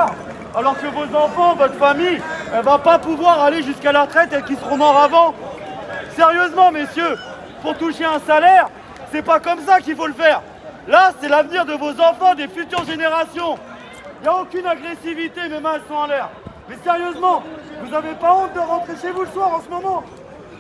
pouvoir. Alors que vos enfants, votre famille, elle va pas pouvoir aller jusqu'à la retraite et qu'ils seront morts avant. Sérieusement, messieurs, pour toucher un salaire, c'est pas comme ça qu'il faut le faire. Là, c'est l'avenir de vos enfants, des futures générations. Il n'y a aucune agressivité, mes mains sont en l'air. Mais sérieusement, vous n'avez pas honte de rentrer chez vous le soir en ce moment?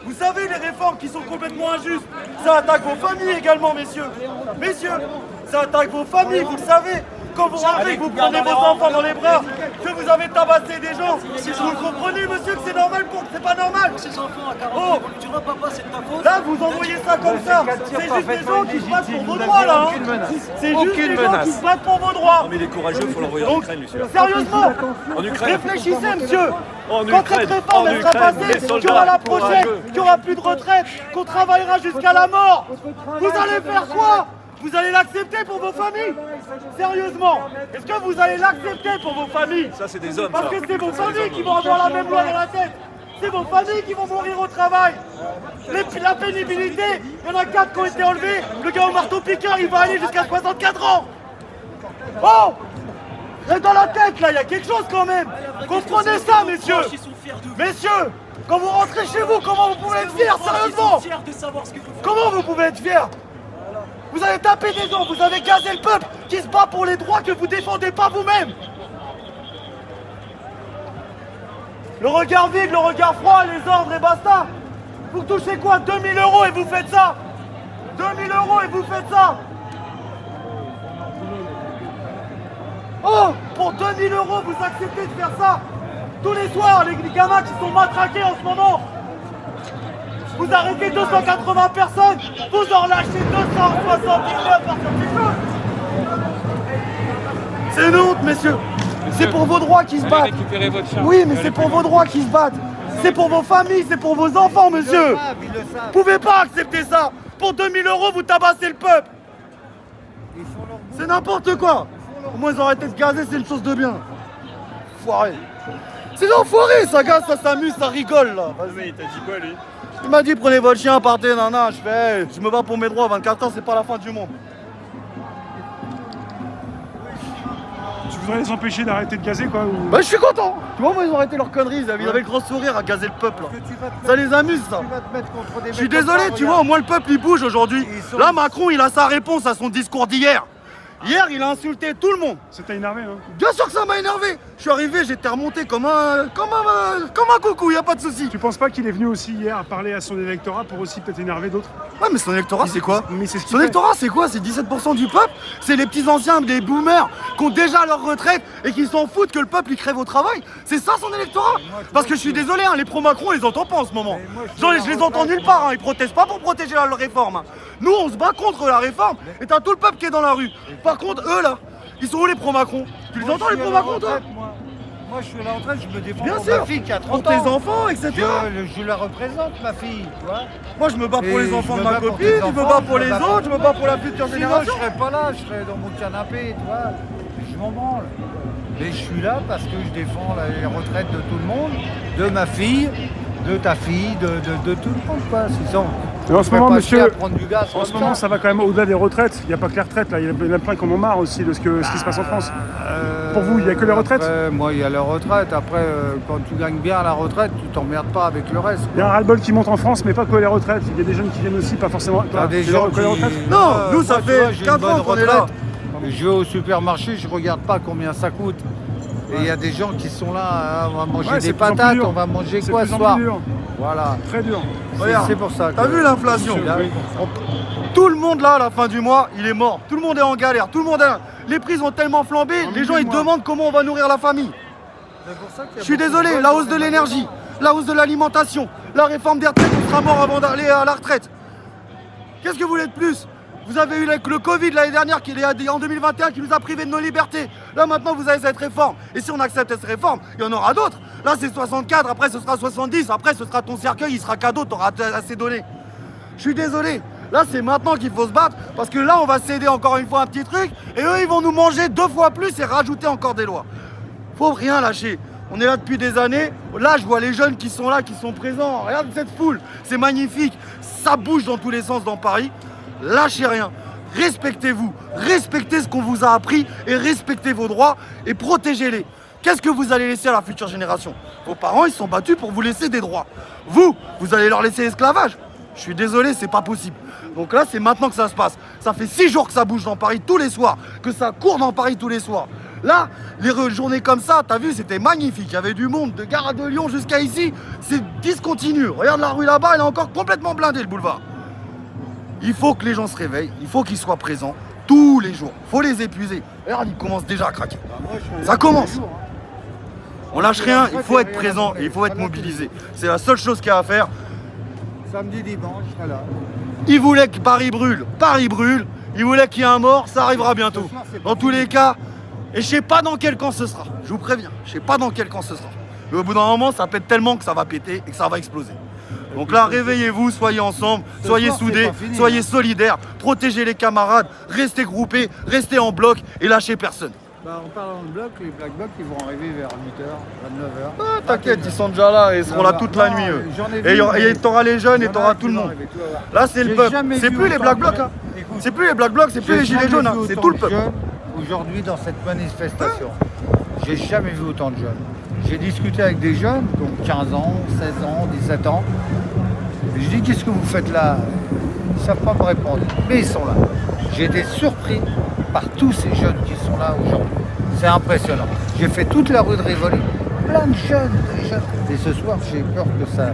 Vous savez, les réformes qui sont complètement injustes, ça attaque vos familles également, messieurs. Messieurs, ça attaque vos familles, vous le savez. Quand vous rentrez, que vous prenez vos enfants dans les bras, que vous avez tabassé des gens, vous comprenez, monsieur, que c'est normal pour... C'est pas normal. Ces enfants à 40 ans, tu vois, papa, c'est de ta faute. Là, vous envoyez ça comme ça. C'est juste des gens qui se battent pour vos droits, là. C'est juste des gens qui se battent pour vos droits. Non, mais il est courageux, il faut l'envoyer en Ukraine, lui, celui-là. Sérieusement, En Ukraine. réfléchissez, monsieur. En Quand Ukraine. cette réforme elle sera passée, qu'il y aura la prochaine, qu'il n'y aura plus de retraite, qu'on travaillera jusqu'à la mort, vous allez faire quoi? Vous allez l'accepter pour vos familles? Sérieusement, est-ce que vous allez l'accepter pour vos familles? Ça, c'est des hommes, Parce ça. que c'est vos familles qui vont avoir la même loi dans la tête. C'est vos familles qui vont mourir au travail. La pénibilité, il y en a 4 qui ont été enlevés. Le gars au marteau-piqueur, il va aller jusqu'à 64 ans. Oh! Et dans la tête, là, il y a quelque chose quand même. Comprenez ça, messieurs. Messieurs, quand vous rentrez chez vous, comment vous pouvez être fiers, sérieusement? Comment vous pouvez être fiers? Vous avez tapé des gens, vous avez gazé le peuple qui se bat pour les droits que vous défendez pas vous-même. Le regard vide, le regard froid, les ordres et basta. Vous touchez quoi? 2000 € et vous faites ça? 2000 € et vous faites ça? Oh! Pour 2000 € vous acceptez de faire ça? Tous les soirs, les gamins qui sont matraqués en ce moment. Vous arrêtez 280 personnes, vous en lâchez 279 par C'est une honte, messieurs. C'est pour vos droits qui se battent. Récupérez votre chien. Oui, mais c'est pour vos droits qui se battent. C'est pour vos familles, c'est pour vos enfants, monsieur. Vous pouvez pas accepter ça. Pour 2000 € vous tabassez le peuple. C'est n'importe quoi. Au moins, ils ont arrêté de gazer, c'est une chose de bien. Foiré. C'est des enfoirés, ça gaze, ça s'amuse, ça rigole, là. Mais il t'a dit quoi, lui? Il m'a dit prenez votre chien, partez, nana. Je fais, hey, je me bats pour mes droits, 24 ans, c'est pas la fin du monde. Tu voudrais les empêcher d'arrêter de gazer, quoi ou... Bah je suis content. Tu vois, moi ils ont arrêté leurs conneries, ils avaient le grand sourire à gazer le peuple. Ça les amuse, ça. Je suis désolé, tu vois, au moins le peuple il bouge aujourd'hui. Là, Macron, il a sa réponse à son discours d'hier. Hier, il a insulté tout le monde. Ça t'a énervé, hein? Bien sûr que ça m'a énervé. Je suis arrivé, j'étais remonté comme un coucou, y a pas de souci. Tu penses pas qu'il est venu aussi hier à parler à son électorat pour aussi peut-être énerver d'autres? Ouais, mais son électorat, c'est quoi? Mais c'est ce qu'il Son fait. électorat, c'est quoi? C'est 17% du peuple? C'est les petits anciens, des boomers, qui ont déjà leur retraite et qui s'en foutent que le peuple, il crève au travail? C'est ça son électorat? Parce que je suis désolé, hein, les pro-Macron, on les entend pas en ce moment. Genre, je les entends nulle part, hein. Ils protestent pas pour protéger la réforme, hein. Nous, on se bat contre la réforme et t'as tout le peuple qui est dans la rue. Par contre, eux, là, ils sont où les pro-Macron? Tu les entends, les pro-Macron, toi? Moi, je suis à la retraite, je me défends Bien pour sûr. ma fille qui a Pour 30 tes ans. enfants, etc. Je la représente, ma fille, tu vois. Moi, je me bats pour Et les enfants je de me ma bats pour copine, tes je me enfants, bats pour je me les bats autres, je me bats pour la future Sinon, génération. je serais pas là, je serais dans mon canapé, tu vois. Je m'en branle. Mais je suis là parce que je défends les retraites de tout le monde, de ma fille, de ta fille, de tout le monde, quoi. C'est ça. Mais en ce moment, monsieur, prendre du gaz en ce moment, ça va quand même au-delà des retraites. Il n'y a pas que les retraites, là. Il y en a plein qui en ont marre aussi de ce qui se passe en France. Pour vous, il n'y a que les retraites? Après, moi, il y a les retraites. Après, quand tu gagnes bien à la retraite, tu t'emmerdes pas avec le reste. Il y a un ras-le-bol qui monte en France, mais pas que les retraites. Il y a des jeunes qui viennent aussi, pas forcément. T'as des que gens les retraites. Non, nous, ça moi, tu fait vois, j'ai 4 une bonne ans qu'on est là. retraite. Je vais au supermarché, je regarde pas combien ça coûte. Et il y a des gens qui sont là, hein, on va manger Ouais, c'est des de plus en plus patates, dur. on va manger C'est quoi de ce plus en soir? plus dur. Voilà. Très dur. Regarde, C'est pour ça. T'as vu l'inflation? je suis là. Tout le monde là, à la fin du mois, il est mort. Tout le monde est en galère. Tout le monde Les prix ont tellement flambé, les gens ils demandent comment on va nourrir la famille. Je suis désolé, la hausse de l'énergie, la hausse de l'alimentation, la réforme des retraites, on sera mort avant d'aller à la retraite. Qu'est-ce que vous voulez de plus? Vous avez eu le Covid l'année dernière, en 2021, qui nous a privés de nos libertés. Là maintenant vous avez cette réforme. Et si on accepte cette réforme, il y en aura d'autres. Là c'est 64, après ce sera 70, après ce sera ton cercueil, il sera cadeau, t'auras assez donné. Je suis désolé. Là, c'est maintenant qu'il faut se battre, parce que là, on va céder encore une fois un petit truc, et eux, ils vont nous manger 2 fois plus et rajouter encore des lois. Faut rien lâcher. On est là depuis des années. Là, je vois les jeunes qui sont là, qui sont présents. Regarde cette foule, c'est magnifique. Ça bouge dans tous les sens dans Paris. Lâchez rien. Respectez-vous. Respectez ce qu'on vous a appris et respectez vos droits et protégez-les. Qu'est-ce que vous allez laisser à la future génération? Vos parents, ils se sont battus pour vous laisser des droits. Vous allez leur laisser l'esclavage? Je suis désolé, c'est pas possible. Donc là, c'est maintenant que ça se passe. Ça fait 6 jours que ça bouge dans Paris tous les soirs, que ça court dans Paris tous les soirs. Là, les journées comme ça, t'as vu, c'était magnifique. Il y avait du monde de Gare de Lyon jusqu'à ici. C'est discontinu. Regarde la rue là-bas, elle est encore complètement blindée, le boulevard. Il faut que les gens se réveillent, il faut qu'ils soient présents tous les jours. Il faut les épuiser. Regarde, ils commencent déjà à craquer. Ça commence. On lâche rien, il faut être présent et il faut être mobilisé. C'est la seule chose qu'il y a à faire. Samedi, dimanche, je serai là. Ils voulaient que Paris brûle. Paris brûle. Ils voulaient qu'il y ait un mort. Ça arrivera bientôt. Dans tous les cas, et je sais pas dans quel camp ce sera. Je vous préviens. Je sais pas dans quel camp ce sera. Mais au bout d'un moment, ça pète tellement que ça va péter et que ça va exploser. Donc là, réveillez-vous, soyez ensemble, soyez soudés, soyez solidaires, protégez les camarades, restez groupés, restez en bloc et lâchez personne. Bah, en parlant de bloc, les Black Blocs, ils vont arriver vers 8h, 29h. Ah, t'inquiète, ils sont déjà là et ils seront là toute la nuit. Eux. Et t'auras les jeunes et t'auras tout le monde. Là, c'est le peuple. C'est plus les Black Blocs. Hein. C'est plus les Black Blocs, c'est plus les Gilets jaunes. Hein. C'est tout le peuple. Aujourd'hui, dans cette manifestation, j'ai jamais vu autant de jeunes. J'ai discuté avec des jeunes, donc 15 ans, 16 ans, 17 ans. Et je dis, qu'est-ce que vous faites là? Ils ne savent pas me répondre, mais ils sont là. J'ai été surpris par tous ces jeunes qui sont là aujourd'hui. C'est impressionnant. J'ai fait toute la rue de Rivoli, plein de jeunes, des jeunes. Et ce soir, j'ai peur que ça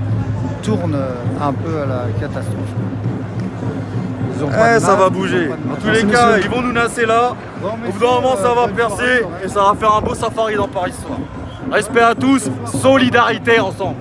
tourne un peu à la catastrophe. Ils ont pas de Ça mal, va bouger. En tous les cas, ils vont nous nasser là. Au bout d'un moment, ça va percer et ça va faire un beau safari dans Paris ce soir. Respect à tous, solidarité ensemble.